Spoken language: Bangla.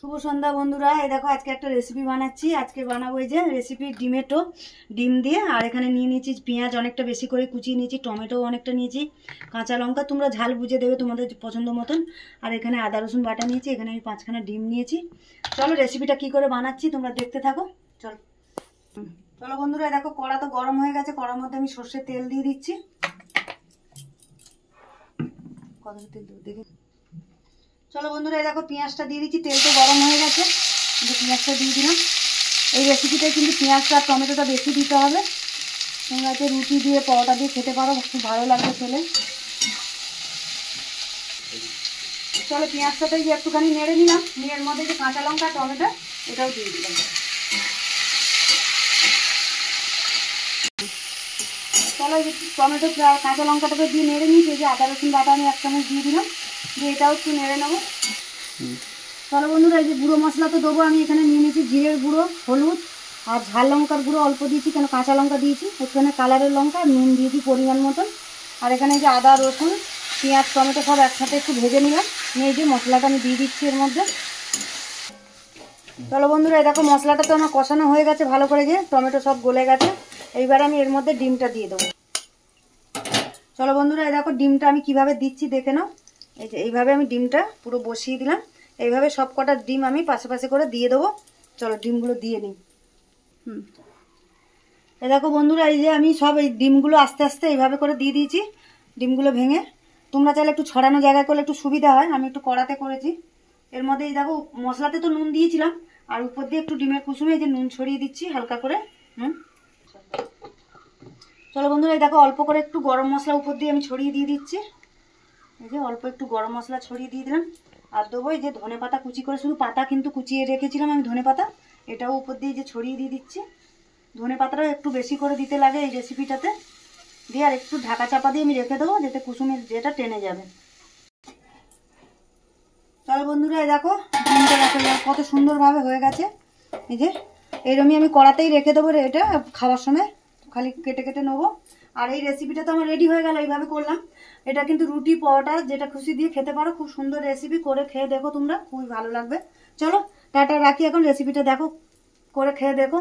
শুভ সন্ধ্যা বন্ধুরা। এই দেখো আজকে একটা রেসিপি বানাচ্ছি। আজকে বানাবো এই যে রেসিপি ডিম দিয়ে। আর এখানে নিয়ে নিয়েছি পেঁয়াজ অনেকটা বেশি করে কুচিয়ে নিয়েছি, টমেটো অনেকটা নিয়েছি, কাঁচা লঙ্কা তোমরা ঝাল বুঝে দেবে তোমাদের পছন্দ মতন। আর এখানে আদা রসুন বাটা নিয়েছি, এখানে আমি 5খানা ডিম নিয়েছি। চলো রেসিপিটা কি করে বানাচ্ছি তোমরা দেখতে থাকো। চলো বন্ধুরা, দেখো কড়া তো গরম হয়ে গেছে। কড়ার মধ্যে আমি সর্ষের তেল দিয়ে দিচ্ছি। কতটা তেল দেবো দেখি। চলো বন্ধুরা, এই দেখো পেঁয়াজটা দিয়ে দিচ্ছি। তেল তো গরম হয়ে গেছে, পেঁয়াজটা দিয়ে দিলাম। এই রেসিপিটায় কিন্তু পেঁয়াজটা আর টমেটোটা বেশি দিতে হবে। তোমরা যে রুটি দিয়ে পরোটা দিয়ে খেতে পারো, খুব ভালো লাগবে খেলে। চলো পেঁয়াজটাতে যে একটুখানি নেড়ে নিলাম, নিয়ে এর মধ্যে যে কাঁচা লঙ্কা টমেটো এটাও দিয়ে দিলাম। চলো এই যে টমেটো কাঁচা লঙ্কাটাকে দিয়ে নেড়ে নিয়েছি। এই যে আদা রসুন বাটা আমি 1 চামচ দিয়ে দিলাম, দিয়ে এটাও একটু নেড়ে নেবো। চলো বন্ধুরা, এই যে গুঁড়ো মশলা তো দেবো। আমি এখানে নিয়ে নিয়েছি জিরের গুঁড়ো, হলুদ আর ঝাল লঙ্কার গুঁড়ো অল্প দিয়েছি, কেন কাঁচা লঙ্কা দিয়েছি। এখানে কালারের লঙ্কা আর নুন দিয়েছি পরিমাণ মতন। আর এখানে যে আদা রসুন পেঁয়াজ টমেটো সব একসাথে একটু ভেজে নিলাম, নিয়ে এই যে মশলাটা আমি দিয়ে দিচ্ছি এর মধ্যে। চলো বন্ধুরা, এই দেখো মশলাটা তো আমার কষানো হয়ে গেছে ভালো করে, যে টমেটো সব গলে গেছে। এইবার আমি এর মধ্যে ডিমটা দিয়ে দেবো। চলো বন্ধুরা, এই দেখো ডিমটা আমি কিভাবে দিচ্ছি দেখে নাও। এই যে এইভাবে আমি ডিমটা পুরো বসিয়ে দিলাম। এইভাবে সব কটা ডিম আমি পাশে পাশে করে দিয়ে দেবো। চলো ডিমগুলো দিয়ে নিই। এই দেখো বন্ধুরা, এই যে আমি সব এই ডিমগুলো আস্তে আস্তে এইভাবে করে দিয়ে দিয়েছি। ডিমগুলো ভেঙে তোমরা চাইলে একটু ছড়ানো জায়গায় করলে একটু সুবিধা হয়, আমি একটু কড়াতে করেছি। এর মধ্যে এই দেখো মশলাতে তো নুন দিয়েছিলাম, আর উপর দিয়ে একটু ডিমের কুসুমে এই যে নুন ছড়িয়ে দিচ্ছি হালকা করে। চলো বন্ধুরা, এই দেখো অল্প করে একটু গরম মশলা উপর দিয়ে আমি ছড়িয়ে দিয়ে দিচ্ছি। এই যে অল্প একটু গরম মশলা ছড়িয়ে দিয়ে দিলাম। আর দেবো এই যে ধনে পাতা কুচি করে, শুধু পাতা কিন্তু কুচিয়ে রেখেছিলাম আমি ধনে পাতা, এটাও উপর দিয়ে যে ছড়িয়ে দিয়ে দিচ্ছি। ধনে পাতাটাও একটু বেশি করে দিতে লাগে এই রেসিপিটাতে। দিয়ে আর একটু ঢাকা চাপা দিয়ে আমি রেখে দেবো, যাতে কুসুমের যেটা টেনে যাবে। চলো বন্ধুরা, এই দেখো ডিমটা দেখো কত সুন্দরভাবে হয়ে গেছে। এই যে এইরকমই আমি কড়াতেই রেখে দেবো, এটা খাওয়ার সময় খালি কেটে কেটে নেবো। আর এই রেসিপিটা তো আমার রেডি হয়ে গেল, এইভাবে করলাম। এটা কিন্তু রুটি পরোটা যেটা খুশি দিয়ে খেতে পারো। খুব সুন্দর রেসিপি, করে খেয়ে দেখো তোমরা, খুবই ভালো লাগবে। চলো টাটা রাখি, এখন রেসিপিটা দেখো, করে খেয়ে দেখো।